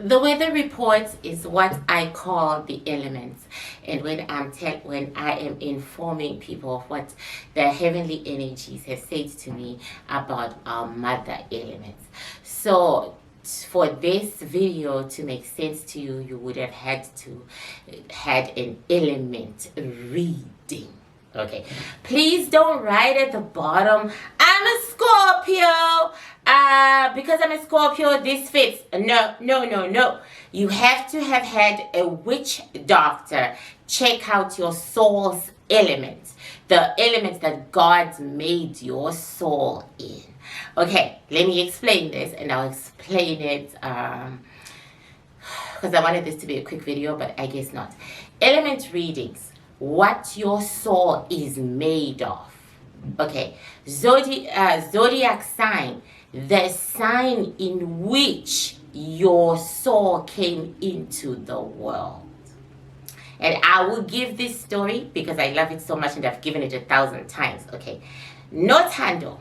The weather reports is what I call the elements, and when I am informing people of what the heavenly energies have said to me about our mother elements. So for this video to make sense to you, you would have had an element reading. Okay, please don't write at the bottom, I'm a Scorpio, because I'm a Scorpio, this fits. No, no, no, no. You have to have had a witch doctor check out your soul's elements, the elements that God made your soul in. Okay, let me explain this, and I'll explain it, because I wanted this to be a quick video, but I guess not. Element readings. What your soul is made of. Okay, zodiac sign, the sign in which your soul came into the world. And I will give this story because I love it so much and I've given it 1,000 times. Okay, Northando.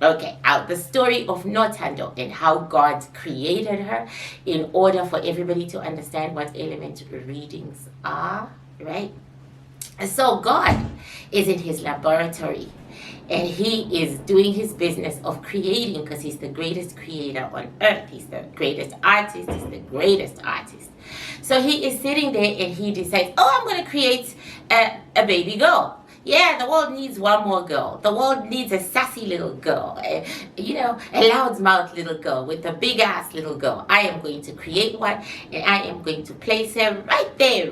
Okay, the story of Northando and how God created her in order for everybody to understand what element readings are, right? So God is in his laboratory and he is doing his business of creating, because he's the greatest creator on earth. He's the greatest artist. He's the greatest artist. So he is sitting there and he decides, oh, I'm going to create a baby girl. Yeah, the world needs one more girl. The world needs a sassy little girl, a loudmouth little girl with a big ass little girl. I am going to create one and I am going to place her right there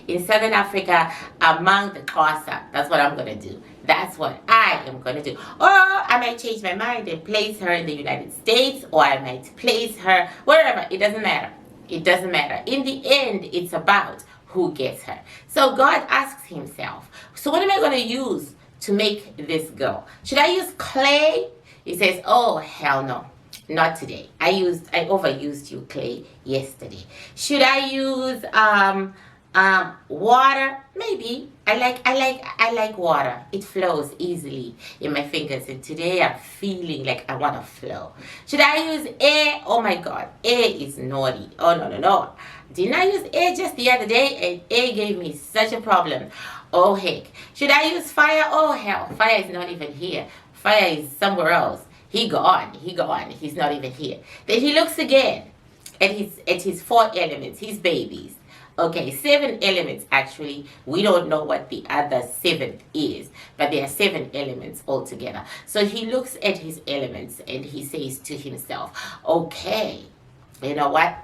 in Southern Africa among the Xhosa. That's what I'm going to do. That's what I am going to do. Or I might change my mind and place her in the United States, or I might place her wherever. It doesn't matter. It doesn't matter. In the end, it's about who gets her. So God asks himself, so what am I going to use to make this girl? Should I use clay? He says, oh, hell no. Not today. I overused you, clay, yesterday. Should I use water? Maybe. I like water. It flows easily in my fingers, and today I'm feeling like I want to flow. Should I use air? Oh my God, air is naughty. Oh no. Didn't I use air just the other day, and air gave me such a problem? Oh heck. Should I use fire? Oh hell, fire is not even here. Fire is somewhere else. He gone. He's not even here. Then he looks again at his 4 elements, his babies. Okay, 7 elements actually. We don't know what the other 7th is, but there are 7 elements altogether. So he looks at his elements and he says to himself, okay, you know what?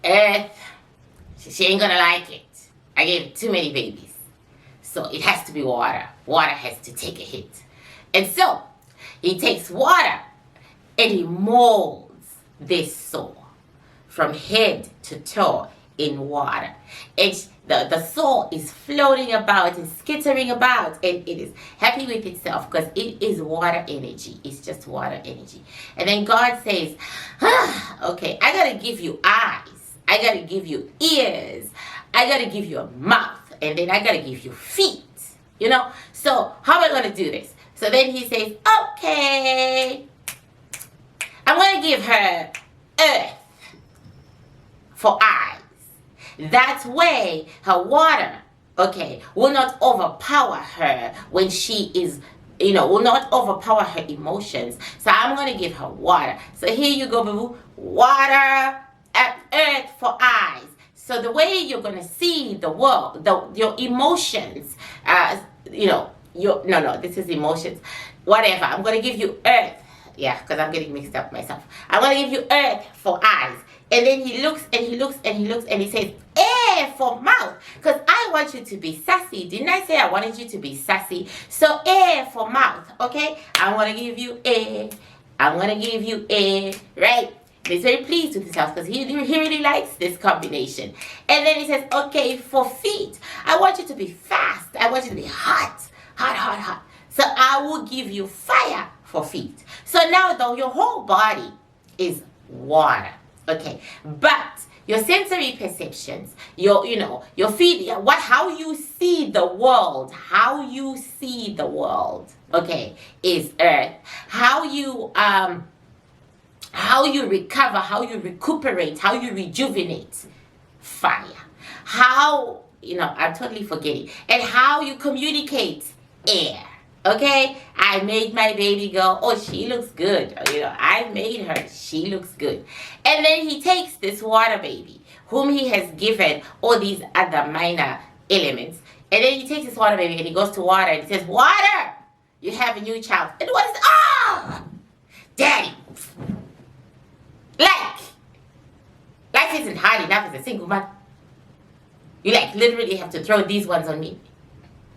Earth, she ain't gonna like it. I gave too many babies. So it has to be water. Water has to take a hit. And so he takes water and he molds this soul from head to toe in water. The soul is floating about and skittering about, and it is happy with itself because it is water energy. It's just water energy. And then God says, okay, I gotta give you eyes. I gotta give you ears. I gotta give you a mouth. And then I gotta give you feet. So how am I gonna do this? So then he says, okay, I'm gonna give her earth for eyes. That way, her water, will not overpower her when she is, will not overpower her emotions. So I'm going to give her water. So here you go, boo. Water and earth for eyes. So the way you're going to see the world, your emotions, this is emotions. Whatever. I'm going to give you earth. Yeah, because I'm getting mixed up myself. I'm going to give you earth for eyes. And then he looks and he looks and he looks and he says, air for mouth. Because I want you to be sassy. Didn't I say I wanted you to be sassy? So air for mouth, okay? I'm going to give you air. I'm going to give you air, right? He's very pleased with himself because he really likes this combination. And then he says, okay, for feet, I want you to be fast. I want you to be hot. So I will give you fire for feet. So now though, your whole body is water. Okay, but your sensory perceptions, your feet, how you see the world, okay, is earth. How you how you recover, how you recuperate, how you rejuvenate. Fire. How, I'm totally forgetting. And how you communicate. Air. Okay? I made my baby go, oh, she looks good. I made her. She looks good. And then he takes this water baby, whom he has given all these other minor elements. And then he takes this water baby and he goes to water and he says, water, you have a new child. And what is, daddy. Life isn't hard enough as a single mother. You literally have to throw these ones on me.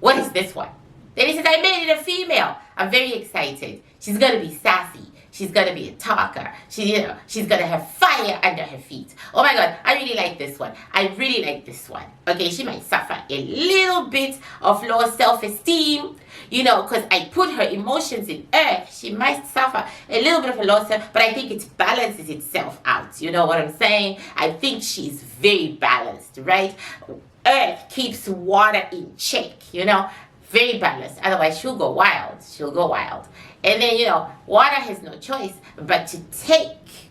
What is this one? Then he says, I made it a female. I'm very excited. She's going to be sassy. She's going to be a talker. She's going to have fire under her feet. Oh my God, I really like this one. I really like this one. Okay, she might suffer a little bit of low self-esteem, because I put her emotions in earth. She might suffer a little bit of a low self, but I think it balances itself out. You know what I'm saying? I think she's very balanced, right? Earth keeps water in check, very balanced. Otherwise, she'll go wild. And then, water has no choice but to take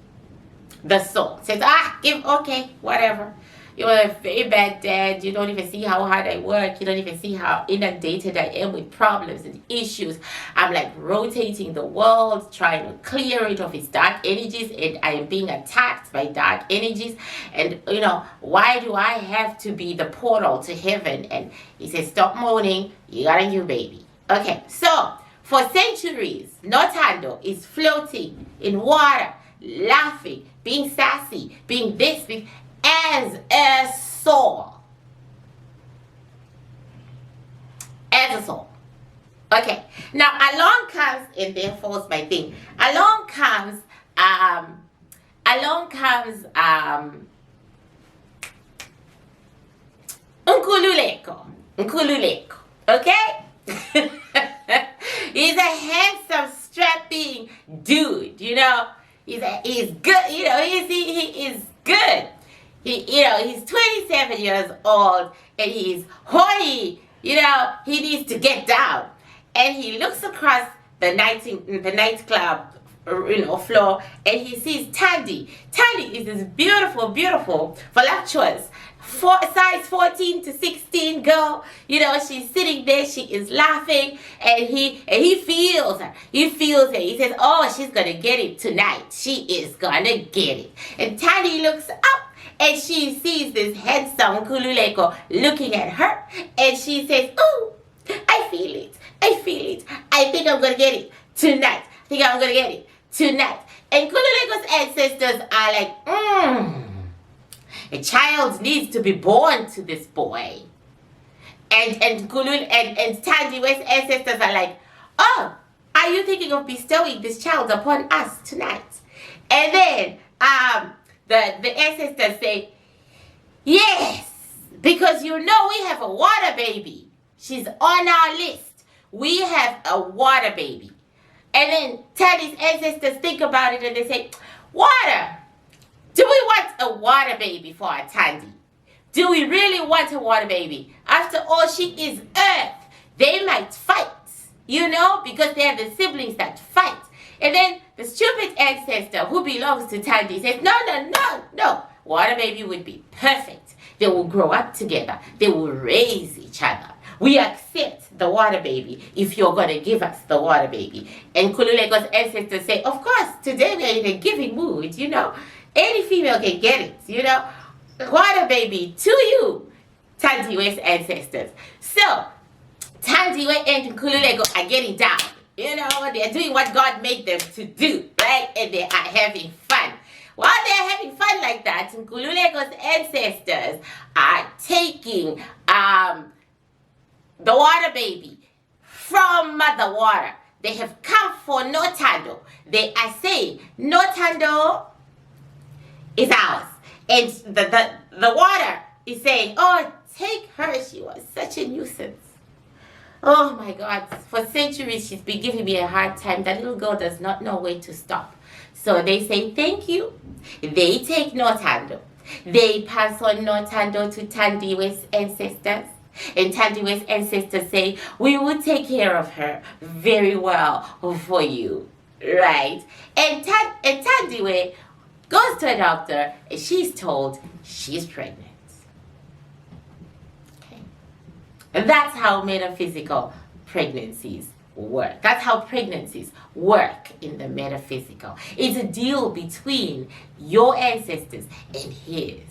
the soul. Says, okay, whatever. You're a very bad dad. You don't even see how hard I work. You don't even see how inundated I am with problems and issues. I'm rotating the world, trying to clear it of its dark energies, and I am being attacked by dark energies. And, why do I have to be the portal to heaven? And he says, stop moaning. You got a new baby. Okay, so for centuries, Nortando is floating in water, laughing, being sassy, being this, as a soul. As a soul. Okay. Now along comes, and there falls my thing. Along comes Nkululeko. Okay? He's a handsome, strapping dude, He's good, he is good. He's 27 years old and he's horny, he needs to get down. And he looks across the nightclub, floor, and he sees Tandy. Tandy is this beautiful, voluptuous, size 14 to 16 girl. She's sitting there, she is laughing, and he feels her. He feels her. He says, oh, she's gonna get it tonight. She is gonna get it. And Tandy looks up and she sees this handsome Kululeko looking at her, and she says, oh, I feel it. I think I'm gonna get it tonight. And Kululeko's ancestors are like, a child needs to be born to this boy. And Tandiwe's ancestors are like, oh, are you thinking of bestowing this child upon us tonight? And then the ancestors say, yes, because we have a water baby. She's on our list. We have a water baby. And then Tandy's ancestors think about it and they say, water. Do we want a water baby for our Tandy? Do we really want a water baby? After all, she is earth. They might fight, because they are the siblings that fight. And then the stupid ancestor who belongs to Tandy says, no. Water baby would be perfect. They will grow up together. They will raise each other. We accept the water baby if you're going to give us the water baby. And Kululeko's ancestors say, of course, today we are in a giving mood, Any female can get it, Water baby to you, Tandiwe's ancestors. So, Tandiwe and Kululeko are getting down. They're doing what God made them to do, right? And they are having fun. While they're having fun like that, Kululeko's ancestors are taking the water baby from Mother Water. They have come for Nortando. They are saying, Nortando is ours. And the water is saying, oh, take her. She was such a nuisance. Oh my God. For centuries, she's been giving me a hard time. That little girl does not know where to stop. So they say, thank you. They take Nortando. They pass on Nortando to Tandiwe's ancestors. And Tandiwe's ancestors say, we will take care of her very well for you. right? And Tandiwe goes to a doctor and she's told she's pregnant. Okay. And that's how metaphysical pregnancies work. That's how pregnancies work in the metaphysical. It's a deal between your ancestors and his.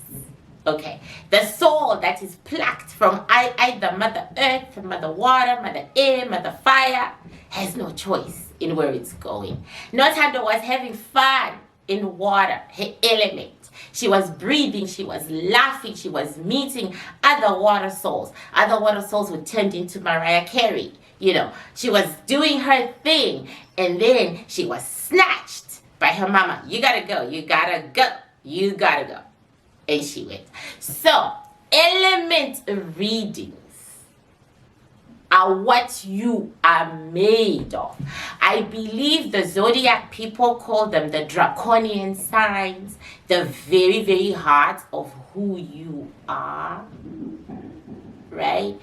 Okay, the soul that is plucked from either Mother Earth, Mother Water, Mother Air, Mother Fire has no choice in where it's going. Notando was having fun in water, her element. She was breathing, she was laughing, she was meeting other water souls. Other water souls were turned into Mariah Carey. You know, she was doing her thing, and then she was snatched by her mama. You gotta go, you gotta go, you gotta go. And she went. So, element readings are what you are made of. I believe the zodiac people call them the draconian signs, the very, very heart of who you are, right?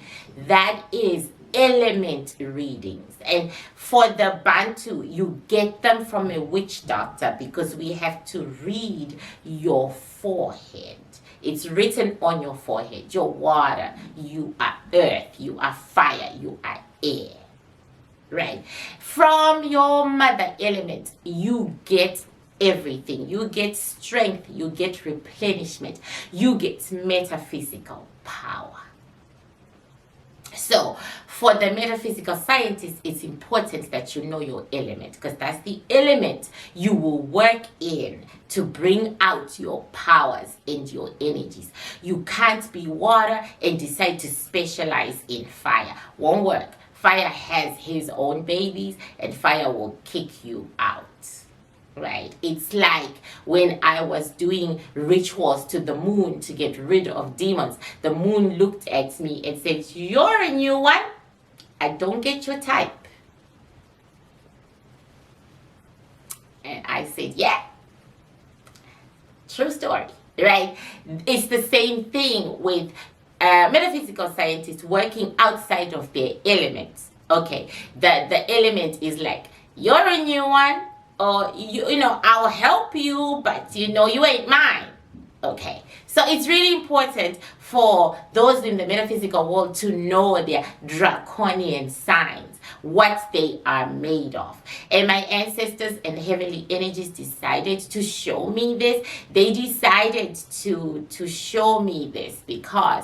That is element readings. And for the Bantu, you get them from a witch doctor because we have to read your forehead. It's written on your forehead. Your water, you are earth, you are fire, you are air. Right? From your mother element, you get everything. You get strength, you get replenishment, you get metaphysical power. So, for the metaphysical scientists, it's important that you know your element because that's the element you will work in to bring out your powers and your energies. You can't be water and decide to specialize in fire. Won't work. Fire has his own babies and fire will kick you out. Right? It's like when I was doing rituals to the moon to get rid of demons. The moon looked at me and said, "You're a new one. I don't get your type." And I said, "Yeah. True story." Right? It's the same thing with metaphysical scientists working outside of their elements. Okay. The element is like, "You're a new one. Or, you know, I'll help you, but, you know, you ain't mine." Okay. So it's really important for those in the metaphysical world to know their draconian signs, what they are made of. And my ancestors and heavenly energies decided to show me this. They decided to show me this because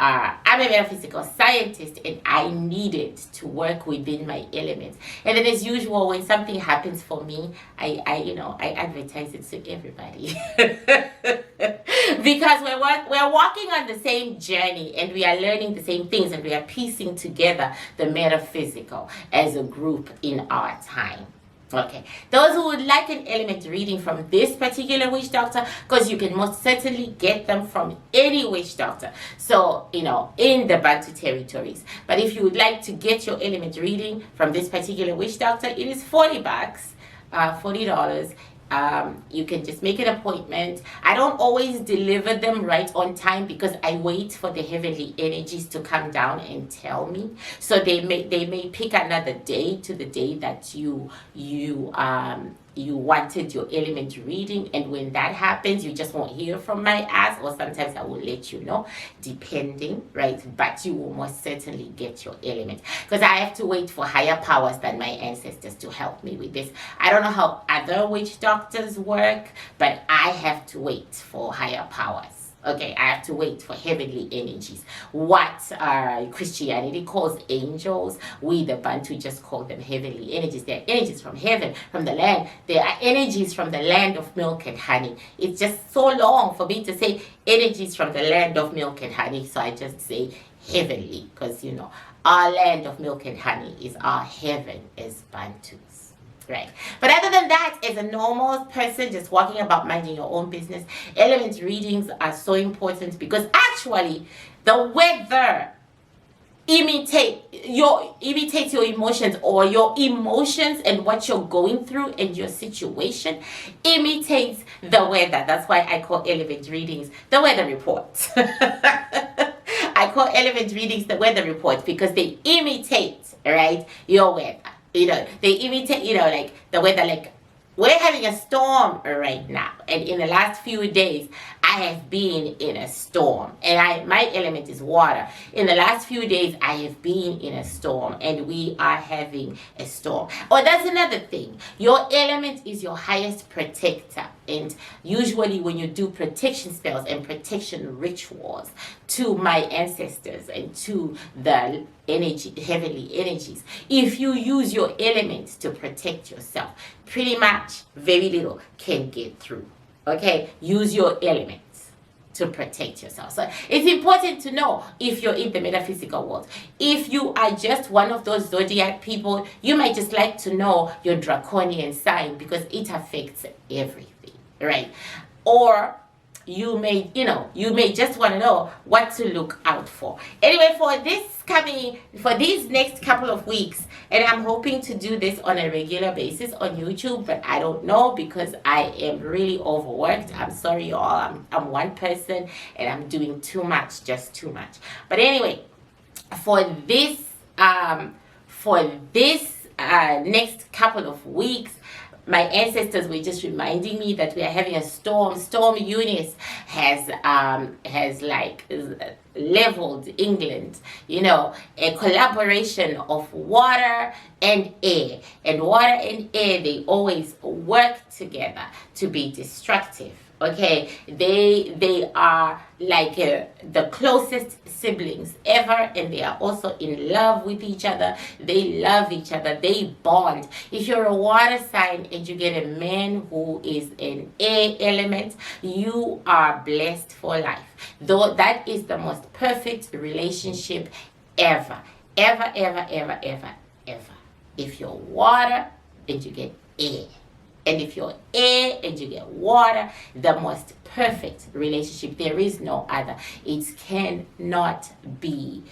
I'm a metaphysical scientist and I needed to work within my elements. And then as usual, when something happens for me, I advertise it to everybody. Because we're walking on the same journey and we are learning the same things and we are piecing together the metaphysical as a group in our time. Okay, those who would like an element reading from this particular witch doctor, because you can most certainly get them from any witch doctor, so in the Bantu territories. But if you would like to get your element reading from this particular witch doctor, it is $40, $40. You can just make an appointment. I don't always deliver them right on time because I wait for the heavenly energies to come down and tell me. So they may pick another day to the day that you wanted your element reading, and when that happens, you just won't hear from my ass, or sometimes I will let you know, depending, right? But you will most certainly get your element because I have to wait for higher powers than my ancestors to help me with this. I don't know how other witch doctors work, but I have to wait for higher powers. Okay, I have to wait for heavenly energies. What Christianity calls angels, we the Bantu just call them heavenly energies. They're energies from heaven, from the land. They are energies from the land of milk and honey. It's just so long for me to say energies from the land of milk and honey, so I just say heavenly, because our land of milk and honey is our heaven as Bantus. Right. But other than that, as a normal person just walking about minding your own business, element readings are so important because actually the weather imitates your emotions, or your emotions and what you're going through and your situation imitates the weather. That's why I call element readings the weather report. I call element readings the weather report because they imitate, right, your weather. They imitate, like the weather, like we're having a storm right now, and in the last few days I have been in a storm, and my element is water. In the last few days I have been in a storm, and we are having a storm. Oh, that's another thing. Your element is your highest protector, and usually when you do protection spells and protection rituals to my ancestors and to the heavenly energies, if you use your elements to protect yourself, pretty much very little can get through. Okay, use your elements to protect yourself. So it's important to know if you're in the metaphysical world. If you are just one of those zodiac people, you might just like to know your draconian sign because it affects everything, right? Or you may just want to know what to look out for. Anyway, for these next couple of weeks, and I'm hoping to do this on a regular basis on YouTube, but I don't know because I am really overworked. I'm sorry, y'all. I'm one person and I'm doing too much, just too much. But anyway, for this next couple of weeks, my ancestors were just reminding me that we are having a storm. Storm Eunice has leveled England, a collaboration of water and air. And water and air, they always work together to be destructive. Okay, they are like the closest siblings ever, and they are also in love with each other. They love each other. They bond. If you're a water sign and you get a man who is an air element, you are blessed for life. Though that is the most perfect relationship ever, ever, ever, ever, ever, ever. If you're water and you get air. And if you're air and you get water, the most perfect relationship. There is no other. It cannot be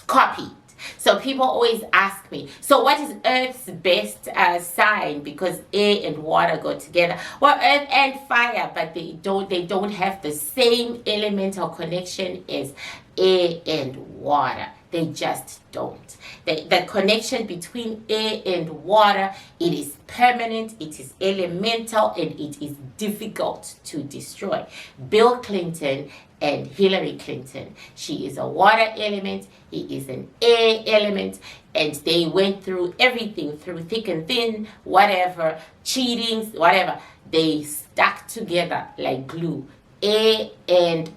copied. So people always ask me, so what is Earth's best sign? Because air and water go together. Well, Earth and fire, but they don't have the same elemental connection as air and water. They just don't. The connection between air and water, it is permanent, it is elemental, and it is difficult to destroy. Bill Clinton and Hillary Clinton, she is a water element, he is an air element, and they went through everything, through thick and thin, whatever, cheatings, whatever. They stuck together like glue, air and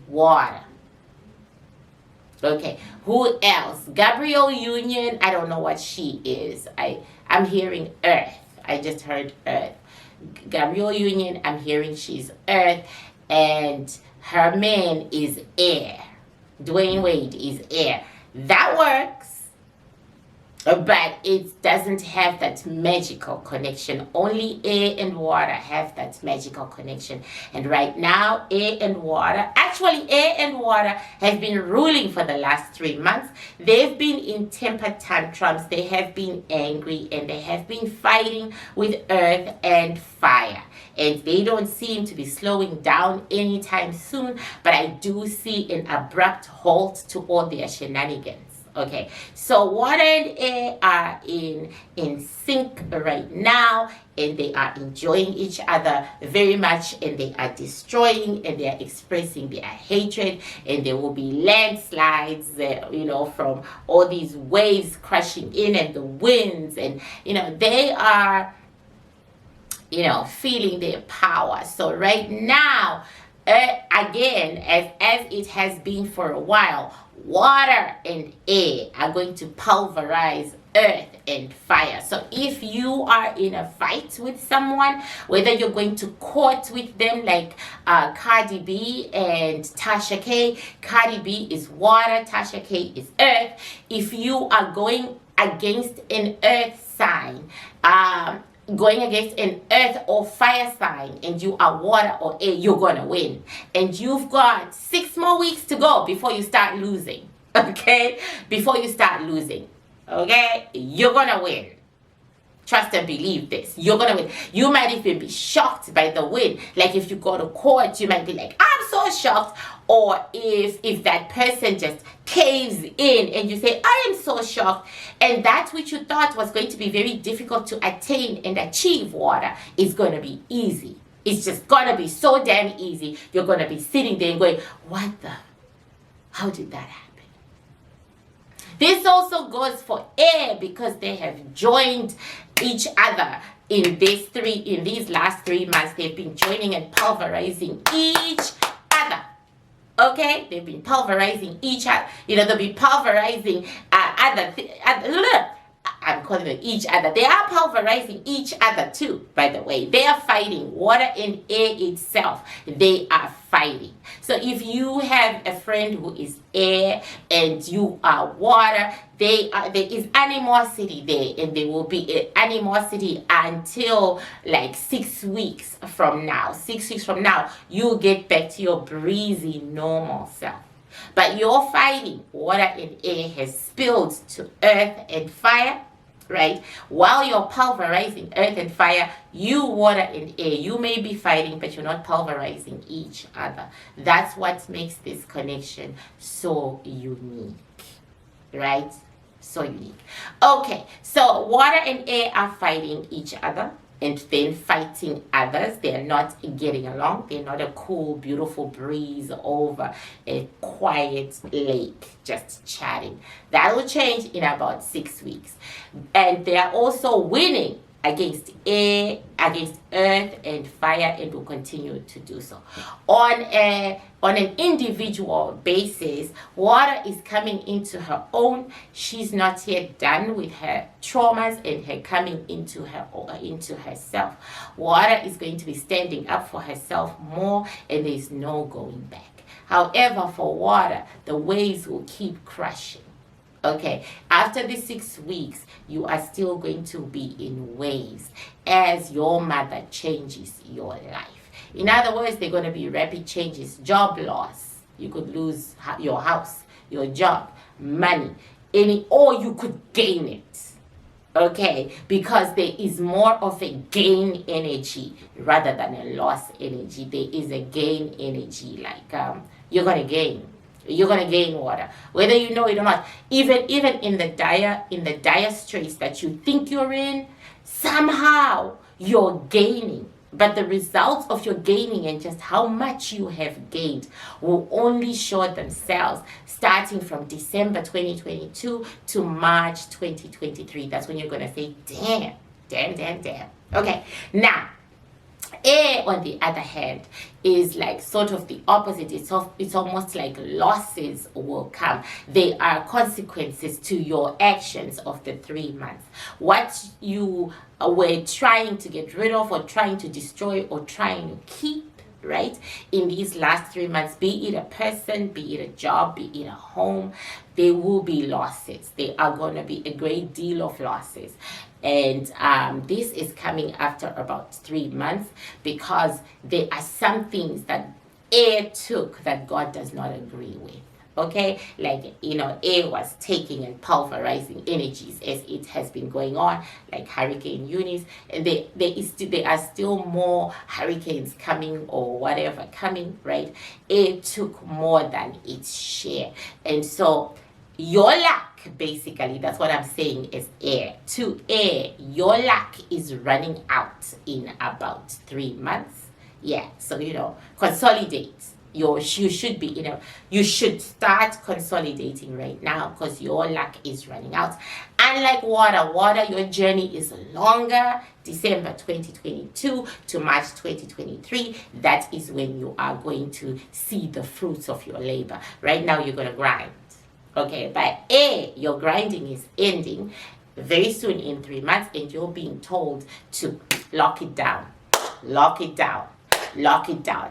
water. Okay, who else? Gabrielle Union, I don't know what she is. I'm hearing Earth. I just heard Earth. Gabrielle Union, I'm hearing she's Earth, and her man is air. Dwayne Wade is air. That works. But it doesn't have that magical connection. Only air and water have that magical connection. And right now, air and water have been ruling for the last 3 months. They've been in temper tantrums. They have been angry, and they have been fighting with earth and fire. And they don't seem to be slowing down anytime soon. But I do see an abrupt halt to all their shenanigans. Okay, so water and air are in sync right now, and they are enjoying each other very much, and they are destroying, and they are expressing their hatred, and there will be landslides, from all these waves crashing in, and the winds, and they are feeling their power. So right now, again, as it has been for a while, water and air are going to pulverize earth and fire. So if you are in a fight with someone, whether you're going to court with them like Cardi B and Tasha K. Cardi B is water, Tasha K is earth. If you are going against an earth sign, going against an earth or fire sign, and you are water or air, you're gonna win. And you've got 6 more weeks to go before you start losing. Okay, before you start losing, okay, you're gonna win. Trust and believe this. You're gonna win. You might even be shocked by the win. Like if you go to court, you might be like, I'm so shocked. or if that person just caves in and you say, I am so shocked, and that which you thought was going to be very difficult to attain and achieve, water, is going to be easy. It's just going to be so damn easy. You're going to be sitting there and going, how did that happen? This also goes for air, because they have joined each other in these last 3 months. They've been joining and pulverizing each other. Okay, they've been pulverizing each other. They'll be pulverizing I'm calling them each other. They are pulverizing each other too, by the way. They are fighting. Water and air itself, they are fighting. So if you have a friend who is air and you are water, there is animosity there, and there will be animosity until like 6 weeks from now. 6 weeks from now, you'll get back to your breezy, normal self. But your fighting, water and air, has spilled to earth and fire, right? While you're pulverizing earth and fire, you, water and air, you may be fighting, but you're not pulverizing each other. That's what makes this connection so unique, right? So unique. Okay, so water and air are fighting each other and then fighting others. They're not getting along. They're not a cool, beautiful breeze over a quiet lake just chatting. That will change in about 6 weeks. And they are also winning against air, against earth and fire, and will continue to do so. On an individual basis, water is coming into her own. She's not yet done with her traumas and her coming into herself. Water is going to be standing up for herself more, and there's no going back. However, for water, the waves will keep crushing. Okay, after the 6 weeks, you are still going to be in waves as your mother changes your life. In other words, there are going to be rapid changes. Job loss. You could lose your house, your job, money, or you could gain it. Okay, because there is more of a gain energy rather than a loss energy. There is a gain energy, like you're going to gain. You're going to gain water, whether you know it or not. Even in the dire straits that you think you're in, somehow you're gaining. But the results of your gaining and just how much you have gained will only show themselves starting from December 2022 to March 2023. That's when you're going to say, damn. Okay, now, air, on the other hand, is like sort of the opposite. It's almost like losses will come. They are consequences to your actions of the 3 months. What you were trying to get rid of, or trying to destroy, or trying to keep, right, in these last 3 months, be it a person, be it a job, be it a home, there will be losses. There are going to be a great deal of losses. And this is coming after about 3 months, because there are some things that air took that God does not agree with. Okay, like, air was taking and pulverizing energies as it has been going on, like Hurricane Eunice, and there are still more hurricanes coming, or whatever coming, right? Air took more than its share, and so your luck, basically, that's what I'm saying, is air. To air, your luck is running out in about 3 months. Yeah, so consolidate. You should start consolidating right now, because your luck is running out. Unlike water, your journey is longer. December 2022 to March 2023, that is when you are going to see the fruits of your labor. Right now, you're going to grind. Okay, but air, your grinding is ending very soon in 3 months, and you're being told to lock it down,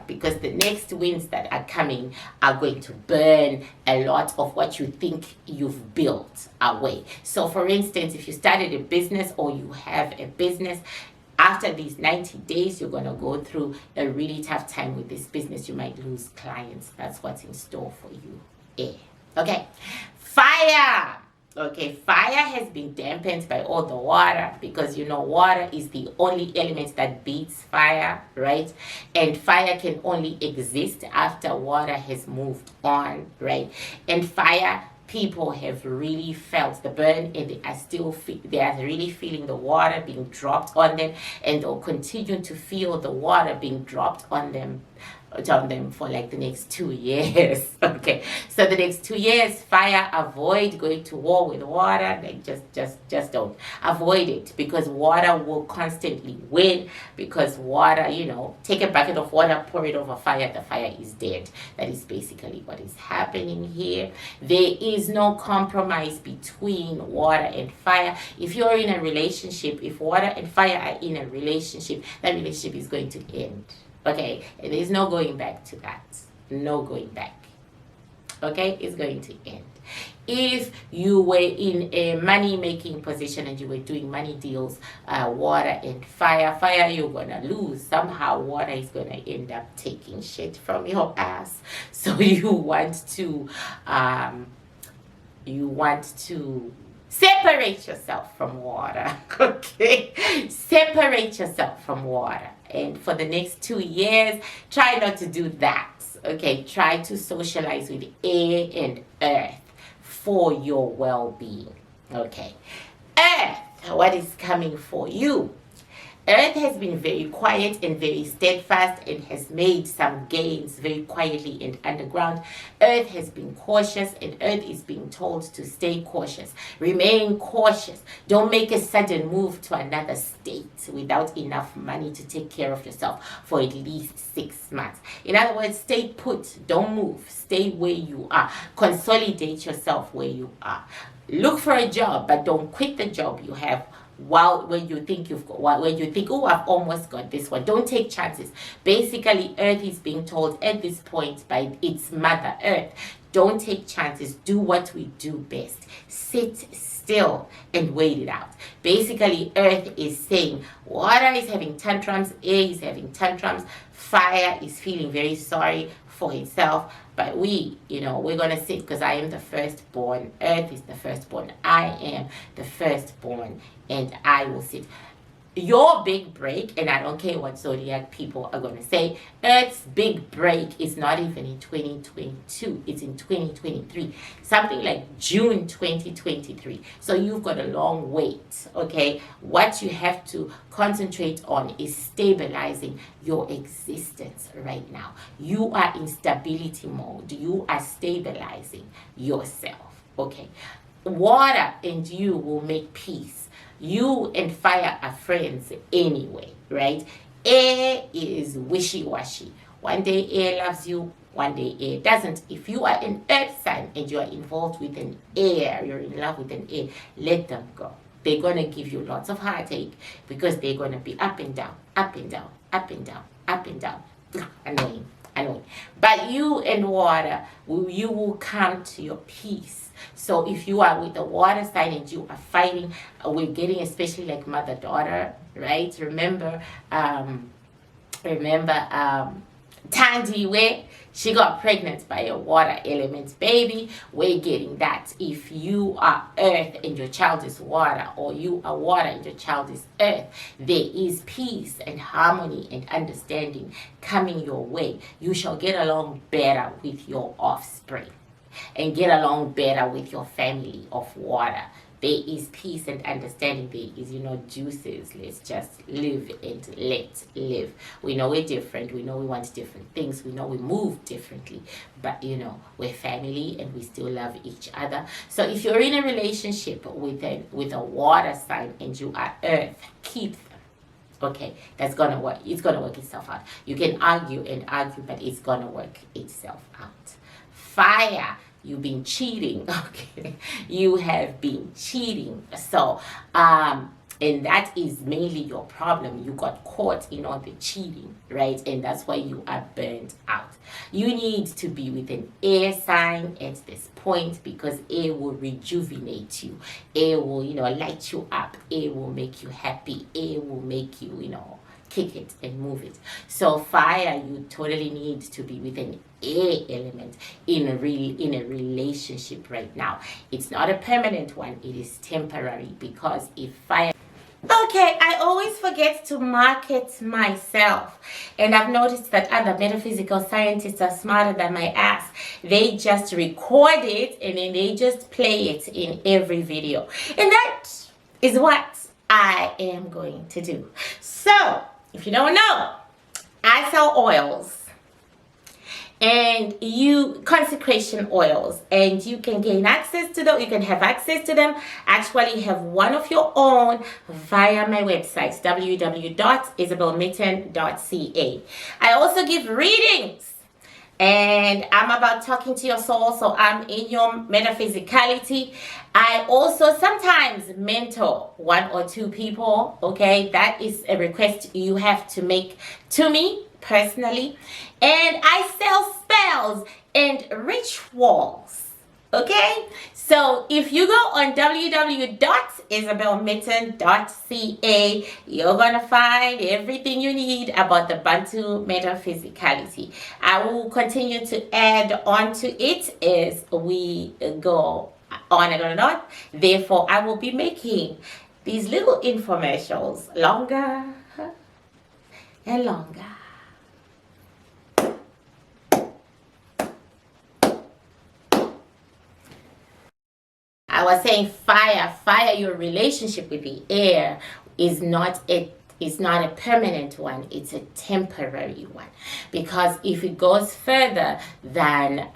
because the next winds that are coming are going to burn a lot of what you think you've built away. So, for instance, if you started a business, or you have a business, after these 90 days, you're going to go through a really tough time with this business. You might lose clients. That's what's in store for you, air. Okay, fire. Okay, fire has been dampened by all the water, because you know water is the only element that beats fire, right? And fire can only exist after water has moved on, right? And fire people have really felt the burn, and they are still they are really feeling the water being dropped on them, and they'll continue to feel the water being dropped on them for like the next 2 years. Okay, so the next 2 years, fire, avoid going to war with water. Like just don't avoid it, because water will constantly win. Because water, take a bucket of water, pour it over fire, the fire is dead. That is basically what is happening here. There is no compromise between water and fire. If you're in a relationship, if water and fire are in a relationship, that relationship is going to end. Okay, and there's no going back to that. No going back. Okay, it's going to end. If you were in a money-making position and you were doing money deals, water and fire, you're gonna lose. Somehow, water is gonna end up taking shit from your ass. So you want to separate yourself from water. Okay, separate yourself from water. And for the next 2 years, try not to do that. Okay, try to socialize with air and earth for your well-being. Okay, earth, what is coming for you? Earth has been very quiet and very steadfast, and has made some gains very quietly and underground. Earth has been cautious, and Earth is being told to stay cautious. Remain cautious. Don't make a sudden move to another state without enough money to take care of yourself for at least 6 months. In other words, stay put. Don't move. Stay where you are. Consolidate yourself where you are. Look for a job, but don't quit the job you have when you think, oh, I've almost got this one. Don't take chances. Basically, Earth is being told at this point by its Mother Earth, don't take chances. Do what we do best. Sit still and wait it out. Basically, Earth is saying water is having tantrums, air is having tantrums, fire is feeling very sorry for itself. But we're gonna sit, because I am the firstborn. Earth is the firstborn. I am the firstborn, and I will sit. Your big break, and I don't care what zodiac people are going to say, Earth's big break is not even in 2022. It's in 2023. Something like June 2023. So you've got a long wait, okay? What you have to concentrate on is stabilizing your existence right now. You are in stability mode. You are stabilizing yourself, okay? Water and you will make peace. You and fire are friends anyway, right? Air is wishy-washy. One day air loves you, one day air doesn't. If you are an earth sign and you are involved with an air, you're in love with an air, let them go. They're going to give you lots of heartache, because they're going to be up and down, up and down, up and down, up and down. Annoying. But you and water, you will come to your peace. So if you are with the water sign and you are fighting, we're getting especially like mother-daughter, right? Remember Tandy, where she got pregnant by a water element baby. We're getting that. If you are earth and your child is water, or you are water and your child is earth, there is peace and harmony and understanding coming your way. You shall get along better with your offspring, and get along better with your family of water. There is peace and understanding. There is, juices. Let's just live and let live. We know we're different. We know we want different things. We know we move differently. But, we're family and we still love each other. So if you're in a relationship with a water sign and you are earth, keep them. Okay, that's gonna work. It's gonna work itself out. You can argue, but it's gonna work itself out. Fire, you've been cheating. Okay, you have been cheating. So and that is mainly your problem. You got caught in all the cheating, right? And that's why you are burnt out. You need to be with an air sign at this point, because air will rejuvenate you. Air will, light you up. Air will make you happy. Air will make you, kick it and move it. So fire, you totally need to be with an air element in a relationship right now. It's not a permanent one, it is temporary, because if fire... Okay, I always forget to market myself, and I've noticed that other metaphysical scientists are smarter than my ass. They just record it and then they just play it in every video, and that is what I am going to do. So if you don't know, I sell oils, and consecration oils, and you can gain access to them. You can have access to them, actually have one of your own via my website, www.isobelmitton.ca. I also give readings, and I'm about talking to your soul, so I'm in your metaphysicality. I also sometimes mentor 1 or 2 people, okay? That is a request you have to make to me personally. And I sell spells and rituals, okay? So if you go on www.isobelmitton.ca, you're gonna find everything you need about the Bantu metaphysicality. I will continue to add on to it as we go on and on and on. Therefore, I will be making these little infomercials longer and longer. I was saying fire, your relationship with the air is not a permanent one, it's a temporary one. Because if it goes further than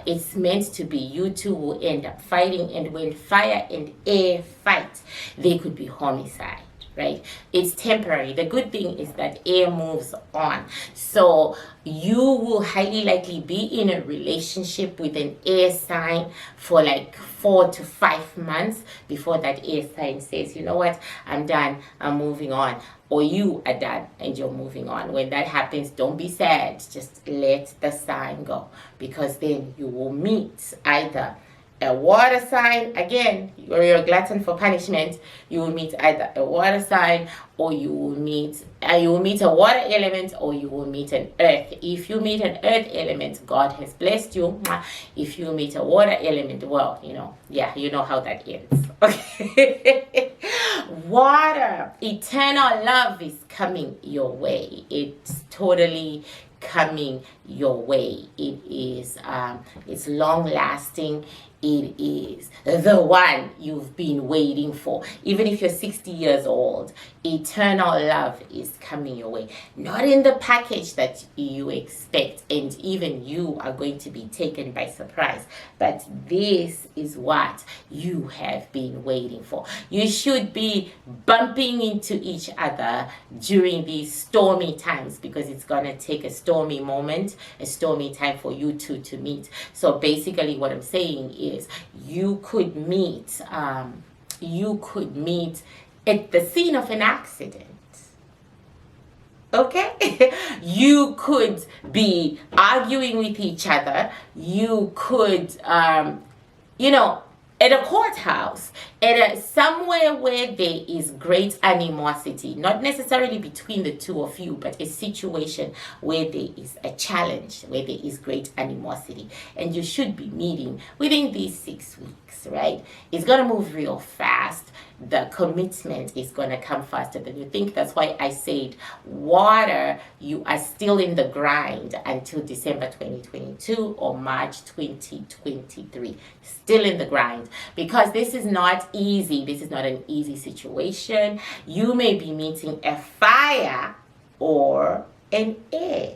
it's meant to be, you two will end up fighting, and when fire and air fight, they could be homicide. Right? It's temporary. The good thing is that air moves on. So you will highly likely be in a relationship with an air sign for like 4 to 5 months before that air sign says, you know what, I'm done, I'm moving on. Or you are done and you're moving on. When that happens, don't be sad. Just let the sign go, because then you will meet either a water sign. Again, you're a glutton for punishment. You will meet either a water sign, or you will meet a water element, or you will meet an earth. If you meet an earth element, God has blessed you. If you meet a water element, well, you know how that ends. Okay. Water, eternal love is coming your way. It's totally coming your way. It is it's long lasting. It is the one you've been waiting for. Even if you're 60 years old, eternal love is coming your way. Not in the package that you expect, and even you are going to be taken by surprise. But this is what you have been waiting for. You should be bumping into each other during these stormy times, because it's going to take a stormy moment, a stormy time for you two to meet. So basically what I'm saying is, you could meet at the scene of an accident. Okay. You could be arguing with each other. You could at a courthouse, somewhere where there is great animosity, not necessarily between the two of you, but a situation where there is a challenge, where there is great animosity. And you should be meeting within these 6 weeks, right? It's going to move real fast. The commitment is going to come faster than you think. That's why I said water, you are still in the grind until December 2022 or March 2023. Still in the grind, because this is not easy. This is not an easy situation. You may be meeting a fire or an air.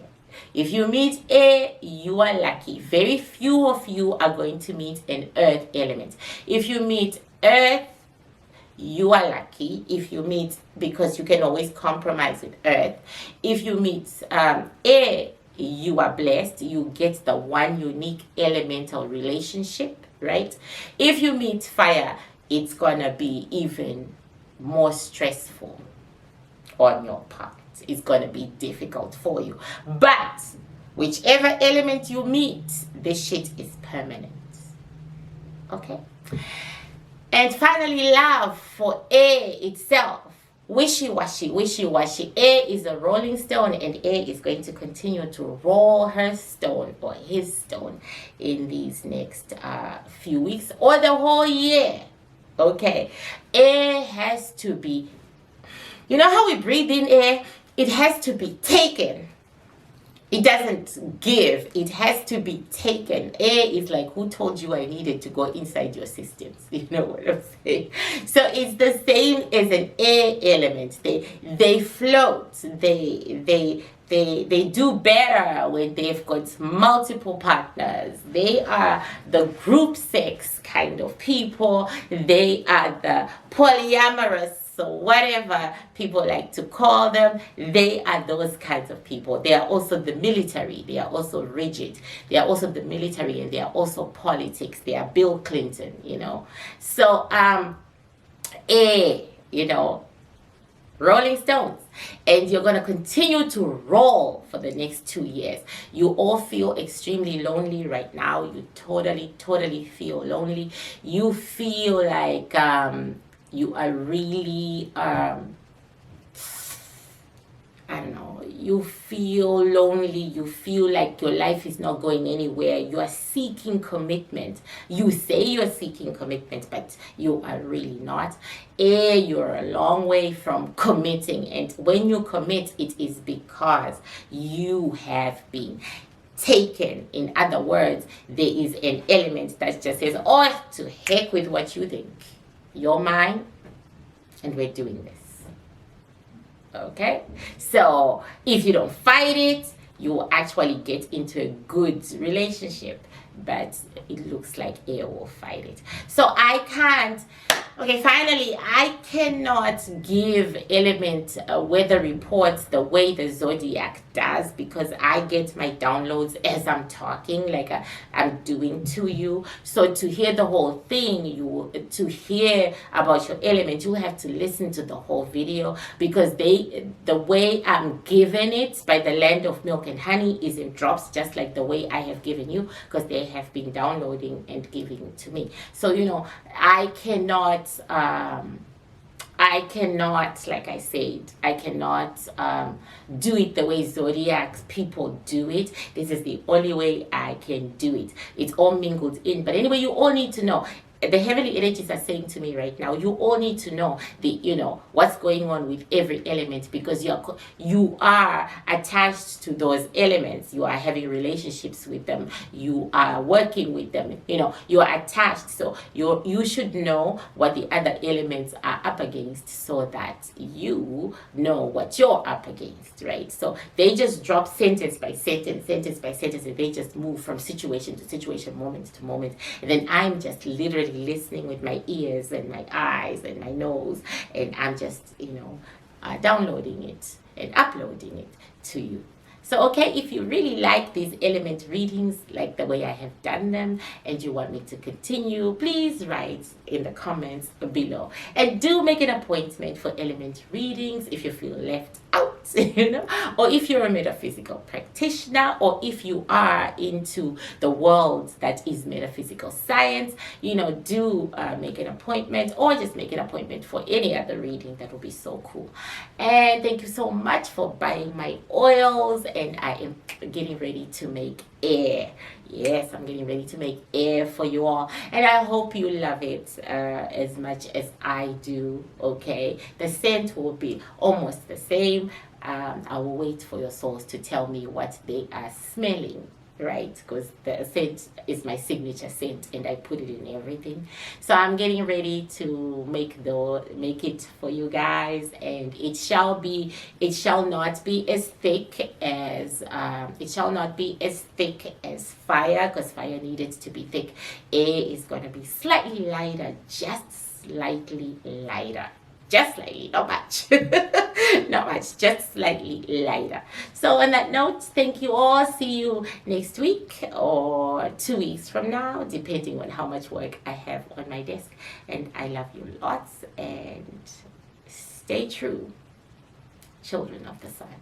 If you meet air, you are lucky. Very few of you are going to meet an earth element. If you meet earth, you are lucky. If you meet, because you can always compromise with earth. If you meet air, you are blessed. You get the one unique elemental relationship, right? If you meet fire, it's gonna be even more stressful on your part. It's gonna be difficult for you. But whichever element you meet, this shit is permanent. Okay? And finally, love for air itself wishy-washy, wishy-washy. Air is a rolling stone, and Air is going to continue to roll her stone or his stone in these next few weeks or the whole year. Okay, air has to be, you know how we breathe in air? It has to be taken. It doesn't give. It has to be taken. Air is like, who told you I needed to go inside your systems? You know what I'm saying? So it's the same as an air element. They float. They do better when they've got multiple partners. They are the group sex kind of people. They are the polyamorous, so whatever people like to call them, they are those kinds of people. They are also the military. They are also rigid. They are also the military, and they are also politics. They are Bill Clinton, you know. So, you know, Rolling Stones. And you're going to continue to roll for the next 2 years. You all feel extremely lonely right now. You totally feel lonely. You feel like you are really, I don't know, you feel lonely. You feel like your life is not going anywhere. You are seeking commitment. You say you're seeking commitment, but you are really not. You're a long way from committing. And when you commit, it is because you have been taken. In other words, there is an element that just says, oh, to heck with what you think. You're mine, and we're doing this. Okay? So, if you don't fight it, you will actually get into a good relationship. But it looks like air will fight it. So, I can't... Okay, finally, I cannot give element weather reports the way the zodiac does, because I get my downloads as I'm talking, like I'm doing to you. So to hear the whole thing, to hear about your element, you have to listen to the whole video, because the way I'm giving it by the land of milk and honey is in drops, just like the way I have given you, because they have been downloading and giving to me. So, you know, I cannot, like I said, I cannot do it the way zodiacs people do it. This is the only way I can do it. It's all mingled in. But anyway, you all need to know. The heavenly energies are saying to me right now, you all need to know what's going on with every element, because you are attached to those elements. You are having relationships with them. You are working with them. You are attached. So you should know what the other elements are up against, so that you know what you're up against, right? So they just drop sentence by sentence, and they just move from situation to situation, moment to moment. And then I'm just literally listening with my ears and my eyes and my nose, and I'm just downloading it and uploading it to you. So, okay, if you really like these element readings, like the way I have done them, and you want me to continue, please write in the comments below. And do make an appointment for element readings if you feel left out, or if you're a metaphysical practitioner, or if you are into the world that is metaphysical science, do make an appointment, or just make an appointment for any other reading. That would be so cool. And thank you so much for buying my oils, and I am getting ready to make air. Yes, I'm getting ready to make air for you all, and I hope you love it as much as I do. Okay, the scent will be almost the same. I will wait for your souls to tell me what they are smelling, right? Because the scent is my signature scent, and I put it in everything. So I'm getting ready to make it for you guys, and it shall not be as thick as fire, because fire needed to be thick. Air is going to be slightly lighter, just slightly lighter. Just slightly, not much. Not much, just slightly lighter. So on that note, thank you all. See you next week or 2 weeks from now, depending on how much work I have on my desk. And I love you lots, and stay true, children of the sun.